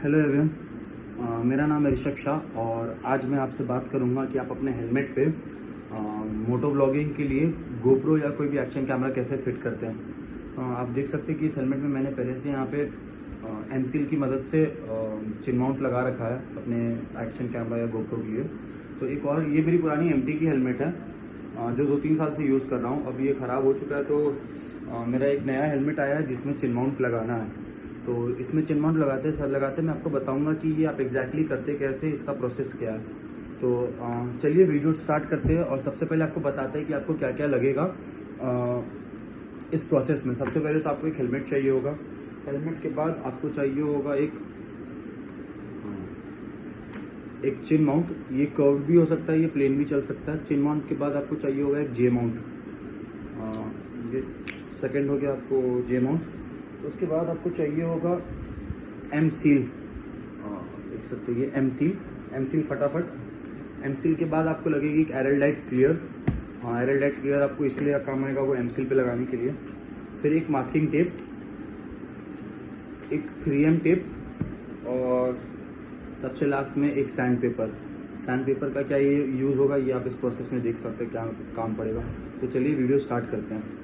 Hello everyone, मेरा नाम है ऋषभ शाह और आज मैं आपसे बात करूंगा कि आप अपने हेलमेट पे मोटो व्लॉगिंग के लिए गोप्रो या कोई भी एक्शन कैमरा कैसे फिट करते हैं। आप देख सकते हैं कि इस हेलमेट में मैंने पहले से यहाँ पे एमसील की मदद से चिन माउंट लगा रखा है अपने एक्शन कैमरा या गोप्रो के लिए। तो एक और ये मेरी पुरानी एमटी की हेलमेट है जो 2-3 साल से यूज़ कर रहा हूँ। अब ये ख़राब हो चुका है तो मेरा एक नया हेलमेट आया है जिसमें चिन माउंट लगाना है। तो इसमें चिन माउंट लगाते मैं आपको बताऊंगा कि ये आप एग्जैक्टली करते कैसे, इसका प्रोसेस क्या है। तो चलिए वीडियो स्टार्ट करते हैं और सबसे पहले आपको बताते हैं कि आपको क्या क्या लगेगा इस प्रोसेस में। सबसे पहले तो आपको एक हेलमेट चाहिए होगा। हेलमेट के बाद आपको चाहिए होगा एक चिन माउंट। ये कर्व भी हो सकता है, ये प्लेन भी चल सकता है। चिन माउंट के बाद आपको चाहिए होगा एक जे माउंट। ये सेकंड हो गया आपको जे माउंट। उसके बाद आपको चाहिए होगा एम सील। देख सकते हैं ये एम सील फटाफट। एम सील के बाद आपको लगेगी एक एरल लाइट क्लियर। एरल लाइट क्लियर आपको इसलिए काम आएगा वो एम सील पे लगाने के लिए। फिर एक मास्किंग टेप, एक 3M टेप और सबसे लास्ट में एक सैंड पेपर। सैंड पेपर का क्या ये यूज़ होगा ये आप इस प्रोसेस में देख सकते हैं क्या काम पड़ेगा। तो चलिए वीडियो स्टार्ट करते हैं।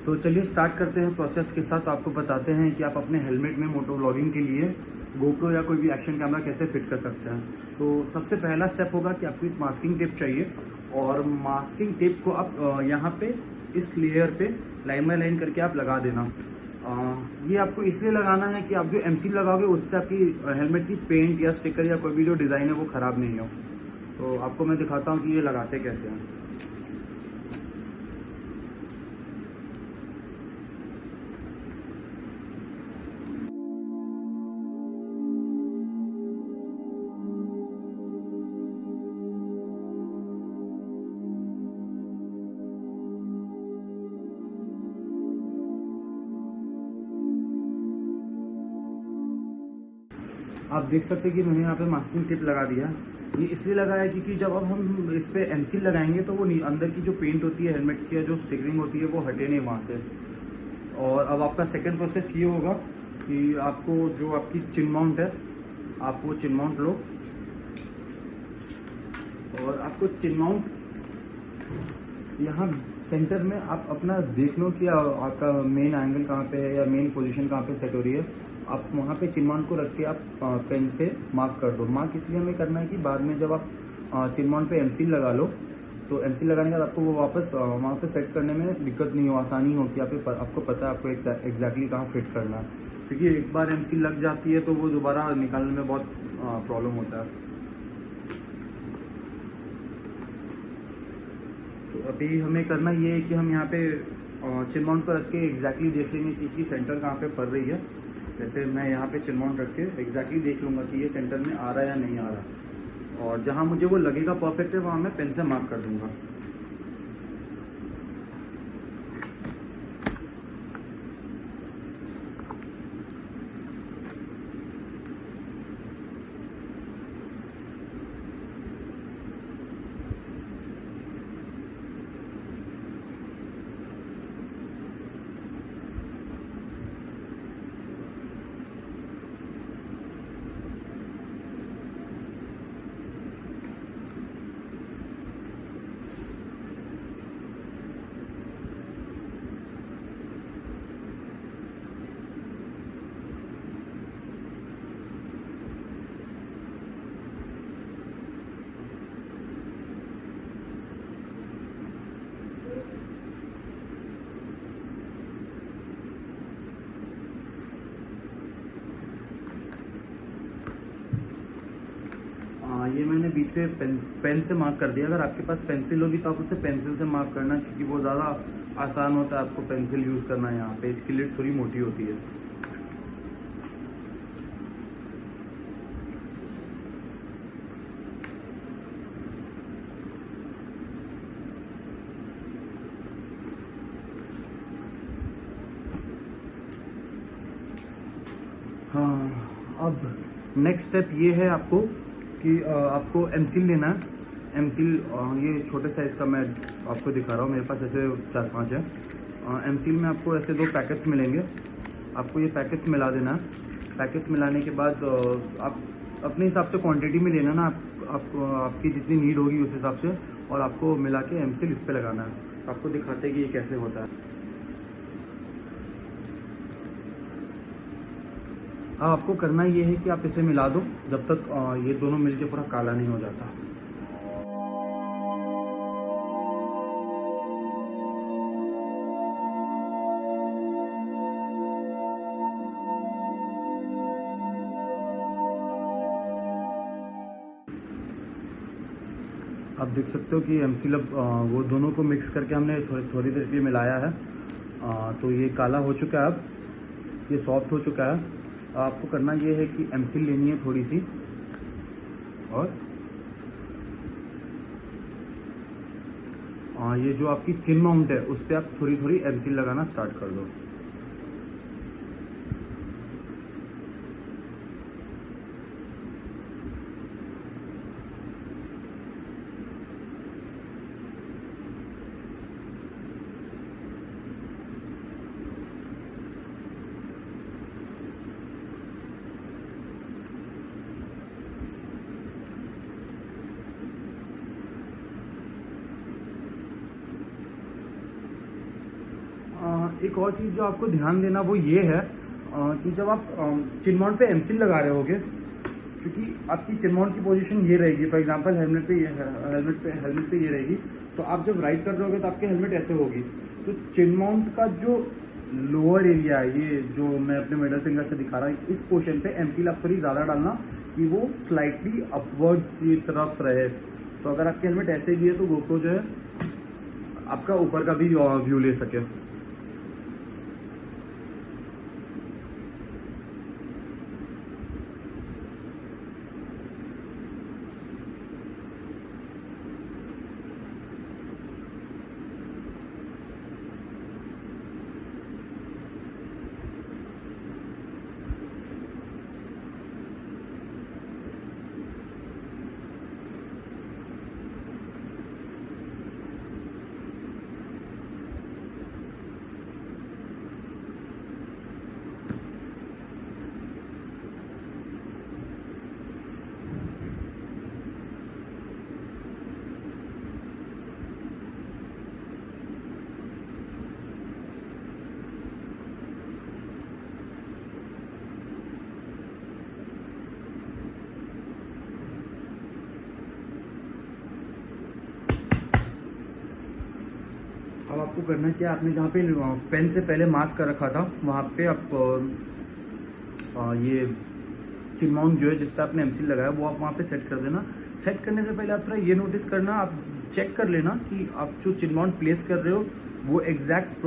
तो चलिए स्टार्ट करते हैं प्रोसेस के साथ। आपको बताते हैं कि आप अपने हेलमेट में मोटो व्लॉगिंग के लिए गोप्रो या कोई भी एक्शन कैमरा कैसे फिट कर सकते हैं। तो सबसे पहला स्टेप होगा कि आपको एक मास्किंग टेप चाहिए और मास्किंग टेप को आप यहाँ पे इस लेयर पे लाइन बाय लाइन करके आप लगा देना। ये आपको इसलिए लगाना है कि आप जो एमसील लगाओगे उससे आपकी हेलमेट की पेंट या स्टिकर या कोई भी जो डिज़ाइन है वो ख़राब नहीं हो। तो आपको मैं दिखाता हूँ कि ये लगाते कैसे हैं। आप देख सकते हैं कि मैंने यहाँ पे मास्किंग टेप लगा दिया। ये इसलिए लगाया क्योंकि जब अब हम इस पर एमसील लगाएंगे तो वो अंदर की जो पेंट होती है हेलमेट की या जो स्टिकरिंग होती है वो हटे नहीं वहाँ से। और अब आपका सेकंड प्रोसेस ये होगा कि आपको जो आपकी चिन माउंट है आप वो चिन माउंट लो और आपको चिन माउंट यहाँ सेंटर में आप अपना देख लो कि आपका मेन एंगल कहाँ पे है या मेन पोजीशन कहाँ पे सेट हो रही है। आप वहाँ पे चिन माउंट को रख के आप पेन से मार्क कर दो। मार्क इसलिए हमें करना है कि बाद में जब आप चिन माउंट पे एमसील लगा लो तो एमसील लगाने के बाद आपको वो वापस वहाँ पे सेट करने में दिक्कत नहीं हो, आसानी हो कि आपको पता है आपको एग्जैक्टली कहाँ फिट करना है। क्योंकि एक बार एमसील लग जाती है तो वो दोबारा निकालने में बहुत प्रॉब्लम होता है। तो अभी हमें करना ये है कि हम यहाँ पे चिन माउंट पर रख के एग्जैक्टली देख लेंगे कि इसकी सेंटर कहाँ पे पड़ रही है। जैसे मैं यहाँ पे चिन माउंट रख के एग्जैक्टली देख लूँगा कि ये सेंटर में आ रहा है या नहीं आ रहा, और जहाँ मुझे वो लगेगा परफेक्ट है वहाँ मैं पेन से मार्क कर दूँगा। ये मैंने बीच में पेन से मार्क कर दिया। अगर आपके पास पेंसिल होगी तो आप उसे पेंसिल से मार्क करना क्योंकि वो ज़्यादा आसान होता है आपको पेंसिल यूज़ करना। यहाँ पे इसकी लिड थोड़ी मोटी होती है। हाँ, अब नेक्स्ट स्टेप ये है आपको कि आपको एमसील लेना है। एमसील ये छोटे साइज़ का मैं आपको दिखा रहा हूँ, मेरे पास ऐसे 4-5 है। एमसील में आपको ऐसे 2 पैकेट्स मिलेंगे आपको ये पैकेट्स मिला देना है। पैकेट्स मिलाने के बाद आप अपने हिसाब से क्वांटिटी में लेना ना, आपको आपकी जितनी नीड होगी उस हिसाब से, और आपको मिला के एमसील इस पे लगाना है। आपको दिखाते हैं कि ये कैसे होता है। अब आपको करना ये है कि आप इसे मिला दो जब तक ये दोनों मिलके पूरा काला नहीं हो जाता। आप देख सकते हो कि एमसील अब वो दोनों को मिक्स करके हमने थोड़ी देर के लिए मिलाया है। तो ये काला हो चुका है, अब ये सॉफ्ट हो चुका है। आपको करना ये है कि एमसील लेनी है थोड़ी सी, और ये जो आपकी चिन माउंट है उस पर आप थोड़ी थोड़ी एमसील लगाना स्टार्ट कर दो। एक और चीज़ जो आपको ध्यान देना वो ये है कि जब आप चिन माउंट पे एमसील लगा रहे होगे, क्योंकि आपकी चिन माउंट की पोजीशन ये रहेगी, फॉर एग्जांपल हेलमेट पे ये रहेगी, तो आप जब राइड कर रहे होगे तो आपकी हेलमेट ऐसे होगी। तो चिन माउंट का जो लोअर एरिया है, ये जो मैं अपने मिडल फिंगर से दिखा रहा हूँ, इस पोर्शन पे एमसील आप थोड़ी ज़्यादा डालना कि वो स्लाइटली अपवर्ड्स की तरफ रहे। तो अगर आपकी हेलमेट ऐसे भी है तो गोप्रो जो है आपका ऊपर का भी व्यू ले सके। अब आपको करना क्या, आपने जहाँ पे पेन से पहले मार्क कर रखा था वहाँ पे आप ये चिन माउंट जो है जिस पे आपने एमसील लगाया वो आप वहाँ पे सेट कर देना। सेट करने से पहले आप थोड़ा ये नोटिस करना, आप चेक कर लेना कि आप जो चिन माउंट प्लेस कर रहे हो वो एग्जैक्ट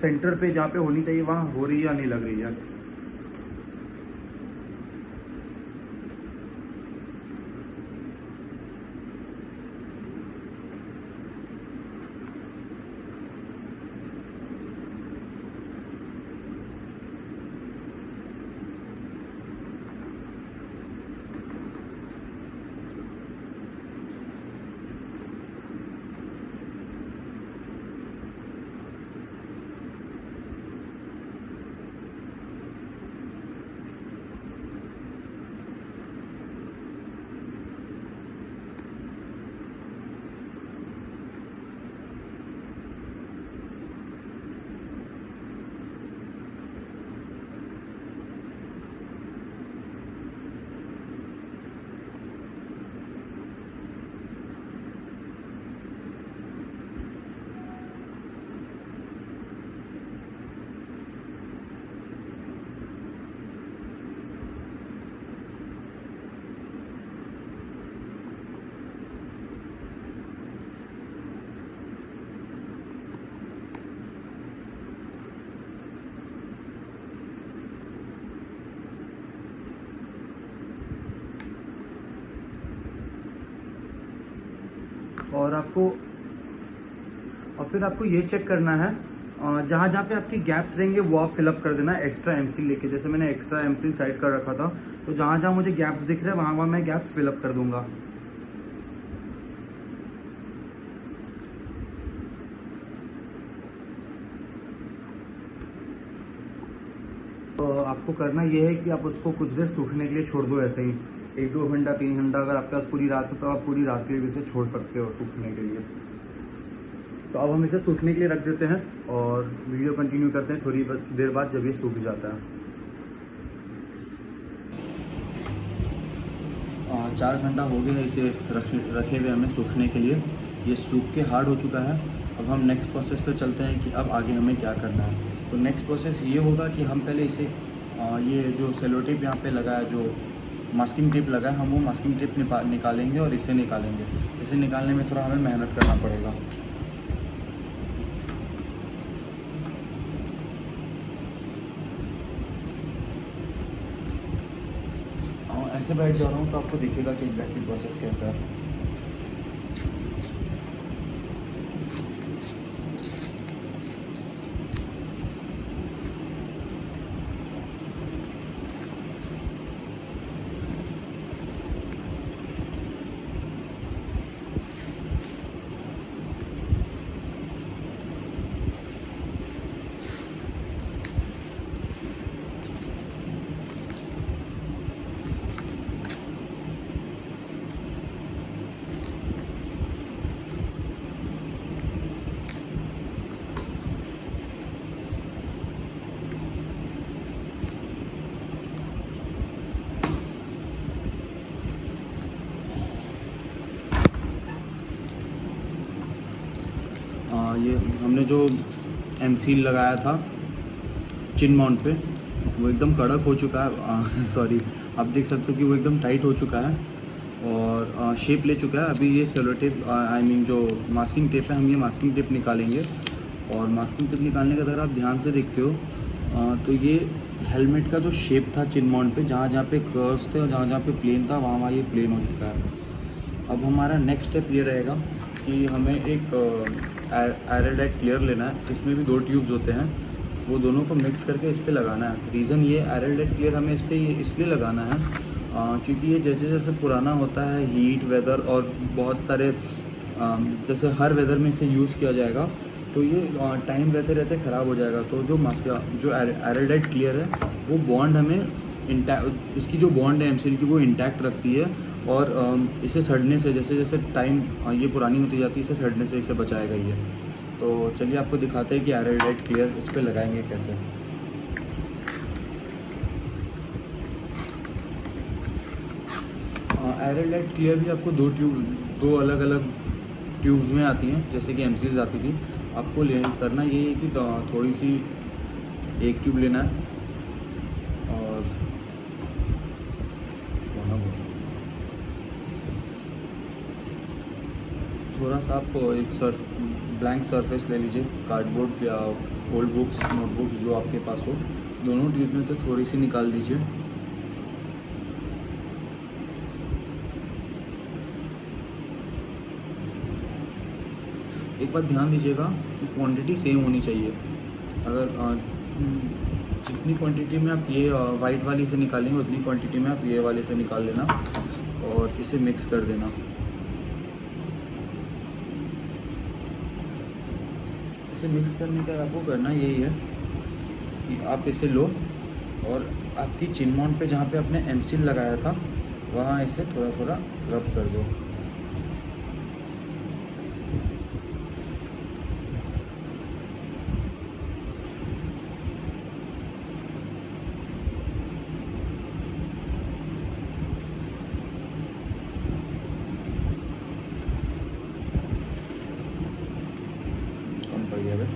सेंटर पे जहाँ पे होनी चाहिए वहाँ हो रही है या नहीं लग रही है। और फिर आपको ये चेक करना है जहाँ जहाँ पे आपकी गैप्स रहेंगे वो आप फिलअप कर देना एक्स्ट्रा एमसील लेके। जैसे मैंने एक्स्ट्रा एमसील साइड कर रखा था, तो जहाँ जहाँ मुझे गैप्स दिख रहे हैं वहाँ वहाँ मैं गैप्स फिलअप कर दूंगा। तो आपको करना ये है कि आप उसको कुछ देर सूखने के लिए छोड़ दो, ऐसे ही 1-2 घंटा 3 घंटा। अगर आपके पास पूरी रात हो तो आप पूरी रात के लिए भी इसे छोड़ सकते हो सूखने के लिए। तो अब हम इसे सूखने के लिए रख देते हैं और वीडियो कंटिन्यू करते हैं थोड़ी देर बाद जब ये सूख जाता है। 4 घंटा हो गया इसे रखे हुए हमें सूखने के लिए। ये सूख के हार्ड हो चुका है। अब हम नेक्स्ट प्रोसेस पे चलते हैं कि अब आगे हमें क्या करना है। तो नेक्स्ट प्रोसेस ये होगा कि हम पहले इसे ये जो सेलो टेप यहाँ पे लगा है, जो मास्किंग टेप लगा है, हम वो मास्किंग टेप निकालेंगे और इसे निकालेंगे। इसे निकालने में थोड़ा हमें मेहनत करना पड़ेगा। ऐसे बैठ जा रहा हूँ तो आपको दिखेगा कि एग्जैक्टली प्रोसेस कैसा है। ये हमने जो एम सील लगाया था चिन माउंट पे, वो एकदम कड़क हो चुका है। सॉरी, आप देख सकते हो कि वो एकदम टाइट हो चुका है और शेप ले चुका है। अभी ये सेलो टेप जो मास्किंग टेप है, हम ये मास्किंग टेप निकालेंगे। और मास्किंग टेप निकालने का अगर आप ध्यान से देखते हो तो ये हेलमेट का जो शेप था चिन माउंट पे, जहाँ जहाँ पे कर्व्स थे और जहाँ जहाँ पे प्लेन था, वहाँ ये प्लेन हो चुका है। अब हमारा नेक्स्ट स्टेप ये रहेगा कि हमें एक एरोडाइट क्लियर लेना है। इसमें भी 2 ट्यूब्स होते हैं, वो दोनों को मिक्स करके इस पर लगाना है। रीज़न ये एरोडाइट क्लियर हमें इस पर इसलिए लगाना है क्योंकि ये जैसे जैसे पुराना होता है, हीट, वेदर और बहुत सारे जैसे हर वेदर में इसे यूज़ किया जाएगा तो ये टाइम रहते रहते ख़राब हो जाएगा। तो जो एरोडाइट क्लियर है वो बॉन्ड हमें इसकी जो बॉन्ड है एमसील की, वो इंटैक्ट रखती है और इसे सड़ने से, जैसे जैसे टाइम ये पुरानी होती जाती है, इसे सड़ने से इसे बचाएगा ये। तो चलिए आपको दिखाते हैं कि एरोडाइट क्लियर इस पर लगाएंगे कैसे। एरोडाइट क्लियर भी आपको 2 अलग अलग ट्यूब्स में आती हैं, जैसे कि एमसीज आती थी। आपको करना ये है कि थोड़ी सी एक ट्यूब लेना है और थोड़ा सा आप एक ब्लैंक सरफेस ले लीजिए, कार्डबोर्ड या ओल्ड बुक्स, नोटबुक्स जो आपके पास हो, दोनों ट्यूब में तो थोड़ी सी निकाल दीजिए। एक बात ध्यान दीजिएगा कि क्वांटिटी सेम होनी चाहिए। अगर जितनी क्वांटिटी में आप ये वाइट वाली से निकालेंगे, उतनी क्वांटिटी में आप ये वाले से निकाल लेना और इसे मिक्स कर देना। इसे मिक्स करने का आपको करना यही है कि आप इसे लो और आपकी चिन माउंट पे, जहाँ पे आपने एमसील लगाया था, वहाँ इसे थोड़ा थोड़ा रब कर दो। कम पड़ गया भाई।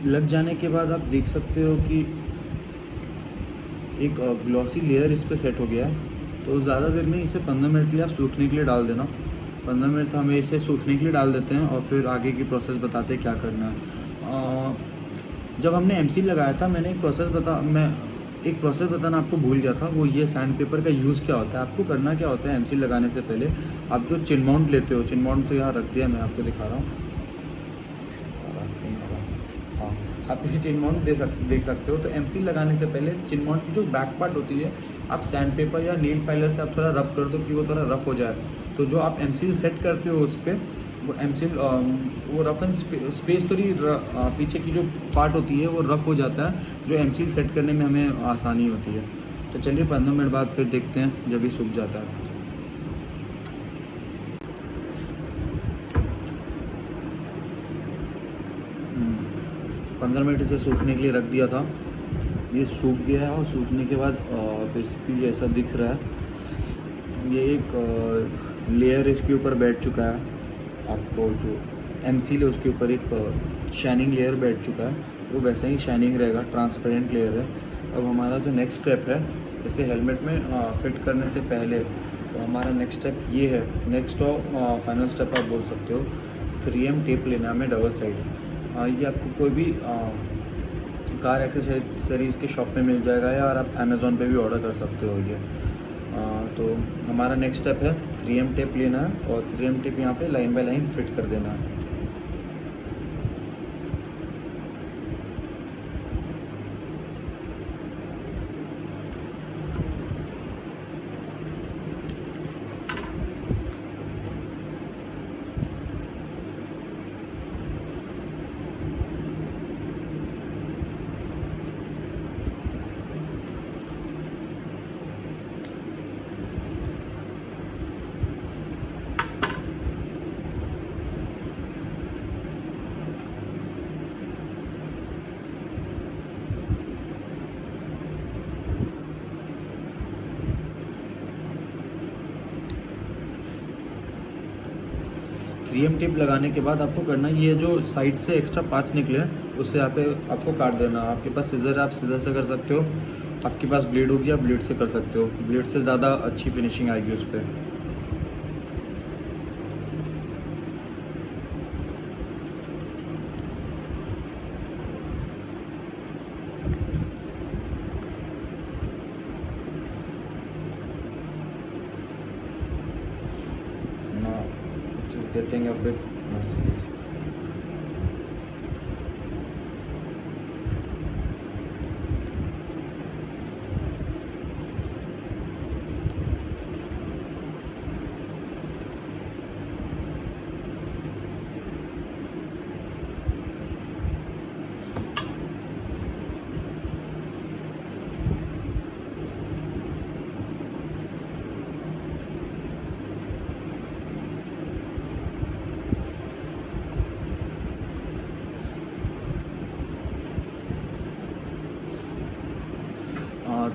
लग जाने के बाद आप देख सकते हो कि एक ग्लॉसी लेयर इस पे सेट हो गया है। तो ज़्यादा देर नहीं, इसे 15 मिनट के लिए आप सूखने के लिए डाल देना। 15 मिनट हमें इसे सूखने के लिए डाल देते हैं और फिर आगे की प्रोसेस बताते हैं क्या करना है। जब हमने एमसील लगाया था, मैं एक प्रोसेस बताना आपको भूल गया था। वो ये सैंड पेपर का यूज़ क्या होता है। आपको करना क्या होता है, एमसील लगाने से पहले आप जो चिन माउंट लेते हो, चिन माउंट तो यहाँ रख दिया, मैं आपको दिखा रहा हूँ। हाँ, आप ये चिन माउंट देख सकते हो। तो एमसील लगाने से पहले चिन माउंट की जो बैक पार्ट होती है, आप सैंड पेपर या नील फाइलर से आप थोड़ा रब कर दो कि वो थोड़ा रफ हो जाए। तो जो आप एमसील सेट करते हो उस पर, वो एमसील वो रफ एंड स्पेस थोड़ी पीछे की जो पार्ट होती है वो रफ़ हो जाता है, जो एमसील सेट करने में हमें आसानी होती है। तो चलिए 15 मिनट बाद फिर देखते हैं जब ये सूख जाता है। 15 मिनट इसे सूखने के लिए रख दिया था। ये सूख गया है और सूखने के बाद बेसिकली ऐसा दिख रहा है। ये एक लेयर इसके ऊपर बैठ चुका है। आपको जो एमसील है उसके ऊपर एक शाइनिंग लेयर बैठ चुका है, वो वैसे ही शाइनिंग रहेगा, ट्रांसपेरेंट लेयर है। अब हमारा जो नेक्स्ट स्टेप है, इसे हेलमेट में फिट करने से पहले, तो हमारा नेक्स्ट स्टेप ये है। नेक्स्ट और फाइनल स्टेप आप बोल सकते हो, 3M टेप लेना हमें डबल साइड। ये आपको कोई भी कार एक्सेसरीज़ के शॉप में मिल जाएगा, या और आप अमेज़ॉन पे भी ऑर्डर कर सकते हो ये। तो हमारा नेक्स्ट स्टेप है 3M टेप लेना है और 3M टेप यहाँ पे लाइन बाय लाइन फिट कर देना है। थ्री एम टेप लगाने के बाद आपको करना, ये जो साइड से एक्स्ट्रा पार्ट्स निकले हैं उससे आपको काट देना। आपके पास सीजर है, आप सीजर से कर सकते हो। आपके पास ब्लेड होगी, आप ब्लेड से कर सकते हो। ब्लेड से ज़्यादा अच्छी फिनिशिंग आएगी उस पर। Getting a bit messy.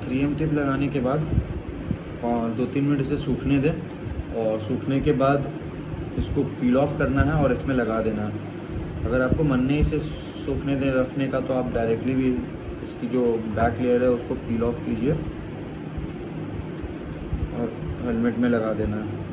Three M tape लगाने के बाद 2-3 मिनट इसे सूखने दें, और सूखने के बाद इसको पील ऑफ करना है और इसमें लगा देना है। अगर आपको मन नहीं इसे सूखने दे रखने का, तो आप डायरेक्टली भी इसकी जो बैक लेयर है उसको पील ऑफ कीजिए और हेलमेट में लगा देना है।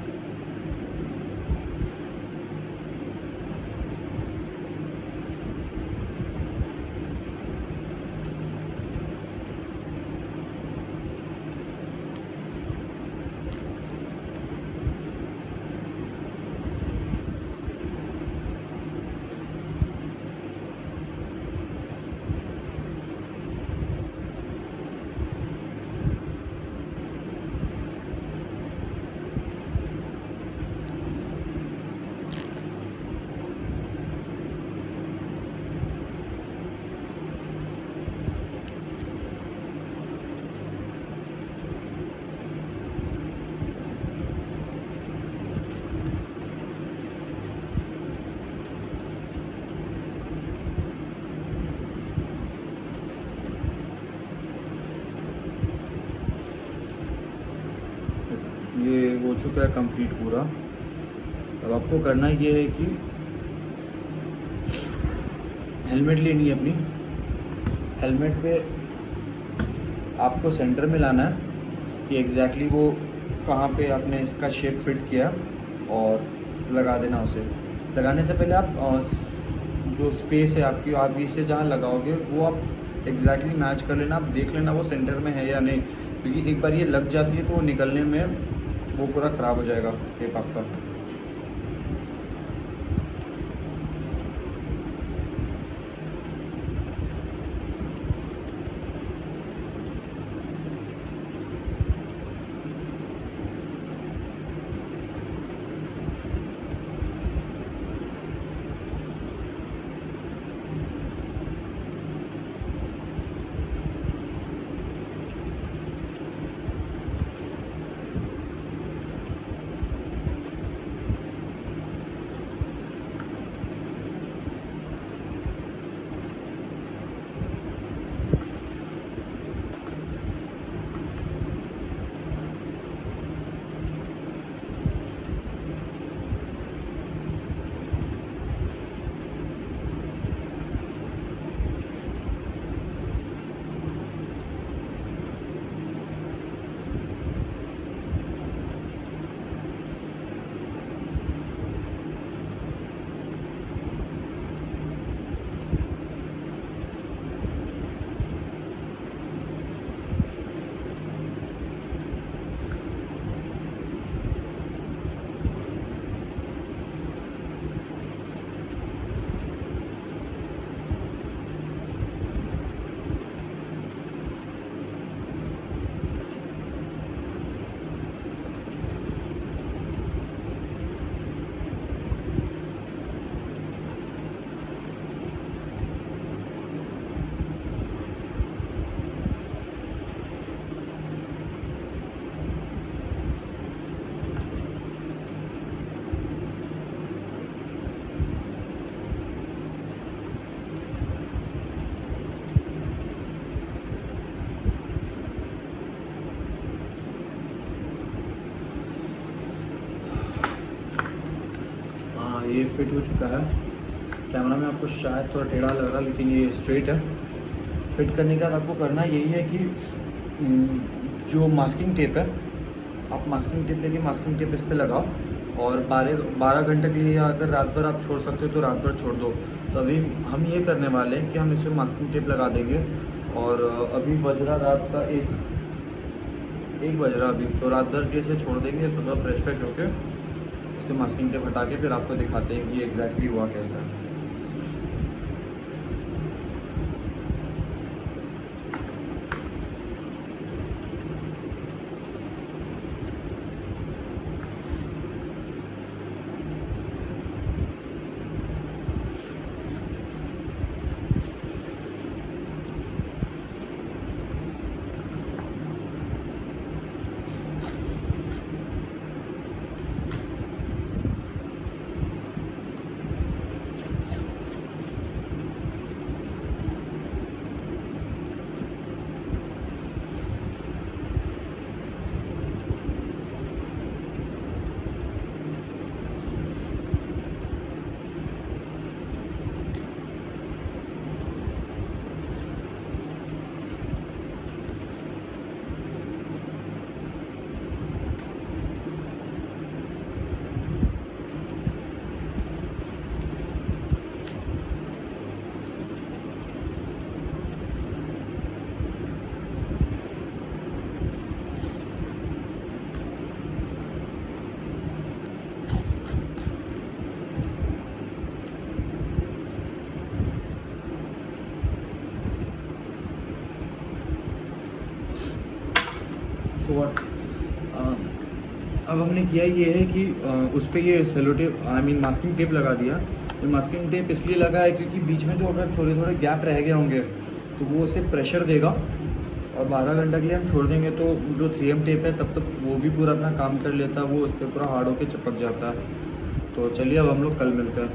ये हो चुका है कंप्लीट पूरा। अब आपको करना ये है कि हेलमेट लेनी है अपनी। हेलमेट पे आपको सेंटर में लाना है कि एग्जैक्टली वो कहाँ पे आपने इसका शेप फिट किया और लगा देना उसे। लगाने से पहले आप जो स्पेस है आपकी, आप इसे जहाँ लगाओगे वो आप एग्जैक्टली मैच कर लेना। आप देख लेना वो सेंटर में है या नहीं, क्योंकि एक बार ये लग जाती है तो वो निकलने में वो पूरा ख़राब हो जाएगा टेप आपका। ये फिट हो चुका है। कैमरा में आपको शायद थोड़ा टेढ़ा लग रहा है, लेकिन ये स्ट्रेट है। फिट करने के बाद आपको करना यही है कि जो मास्किंग टेप है, आप मास्किंग टेप लेके मास्किंग टेप इस पर लगाओ और 12 घंटे के लिए, या अगर रात भर आप छोड़ सकते हो तो रात भर छोड़ दो। तो अभी हम ये करने वाले हैं कि हम इस पर मास्किंग टेप लगा देंगे। और अभी बज रहा रात का एक बज रहा अभी, तो रात भर के इसे छोड़ देंगे। सुबह फ्रेश होके इसे मास्किंग टेप हटा के फिर आपको दिखाते हैं कि एग्जैक्टली हुआ कैसा है। व्हाट अब हमने किया ये है कि उस पर ये sellotape, I mean masking tape लगा दिया। ये मास्किंग टेप इसलिए लगा है क्योंकि बीच में जो अगर थोड़े थोड़े गैप रह गए होंगे तो वो उसे प्रेशर देगा, और 12 घंटे के लिए हम छोड़ देंगे तो जो 3M टेप है तब तक वो भी पूरा अपना काम कर लेता है, वो उस पर पूरा हार्ड होकर चिपक जाता है। तो चलिए अब हम लोग कल मिलते हैं।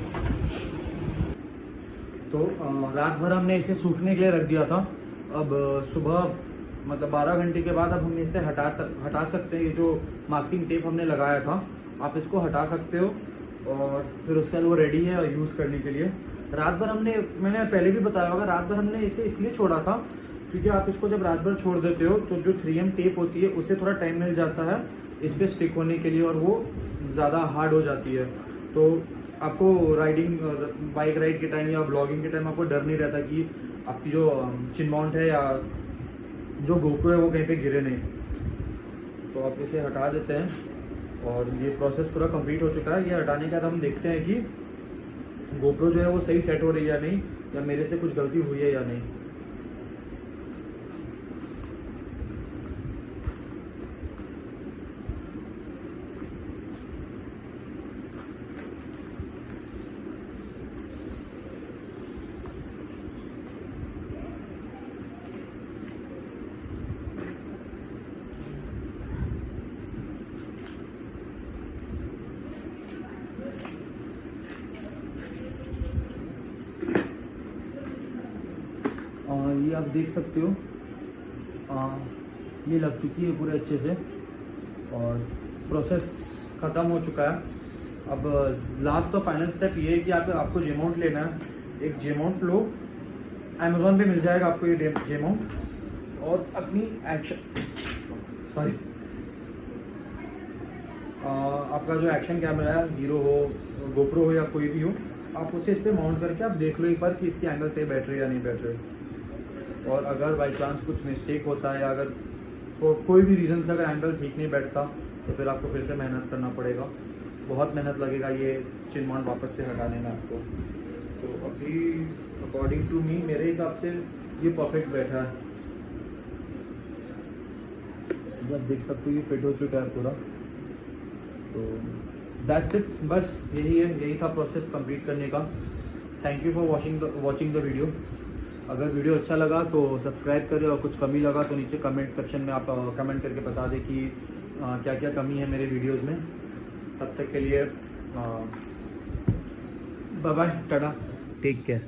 तो रात भर हमने इसे सूखने के लिए रख दिया था। अब सुबह मतलब 12 घंटे के बाद अब हम इसे हटा सकते हैं। ये जो मास्किंग टेप हमने लगाया था आप इसको हटा सकते हो, और फिर उसके बाद वो रेडी है यूज़ करने के लिए। रात भर मैंने पहले भी बताया होगा, रात भर हमने इसे इसलिए छोड़ा था क्योंकि आप इसको जब रात भर छोड़ देते हो तो जो 3M टेप होती है उसे थोड़ा टाइम मिल जाता है इस पर स्टिक होने के लिए और वो ज़्यादा हार्ड हो जाती है। तो आपको बाइक राइड के टाइम या ब्लॉगिंग के टाइम आपको डर नहीं रहता कि आपकी जो चिन माउंट है या जो गोप्रो है वो कहीं पे गिरे नहीं। तो आप इसे हटा देते हैं और ये प्रोसेस पूरा कंप्लीट हो चुका है। ये हटाने के बाद हम देखते हैं कि गोप्रो जो है वो सही सेट हो रही है या नहीं, या मेरे से कुछ गलती हुई है या नहीं। ये आप देख सकते हो ये लग चुकी है पूरे अच्छे से और प्रोसेस ख़त्म हो चुका है। अब लास्ट और फाइनल स्टेप ये है कि आपको जे माउंट लेना है। एक जे माउंट लो, अमेज़ॉन पे मिल जाएगा आपको ये जे माउंट, और अपनी आपका जो एक्शन कैमरा है, हीरो हो, गोप्रो हो या कोई भी हो, आप उसे इस पर माउंट करके आप देख लो एक बार कि इसकी एंगल सही बैठ रही है या नहीं बैठ रही। और अगर बाई चांस कुछ मिस्टेक होता है या अगर कोई भी रीज़न से अगर एंगल ठीक नहीं बैठता तो फिर आपको फिर से मेहनत करना पड़ेगा। बहुत मेहनत लगेगा ये चिन माउंट वापस से हटाने में आपको। तो अभी अकॉर्डिंग टू मी, मेरे हिसाब से ये परफेक्ट बैठा है। जब देख सकते हो ये फिट हो चुका है पूरा। तो दैट्स इट, बस यही था प्रोसेस कंप्लीट करने का। Thank you for watching the video. अगर वीडियो अच्छा लगा तो सब्सक्राइब करें, और कुछ कमी लगा तो नीचे कमेंट सेक्शन में आप कमेंट करके बता दें कि क्या क्या कमी है मेरे वीडियोस में। तब तक के लिए bye bye, tata, take care.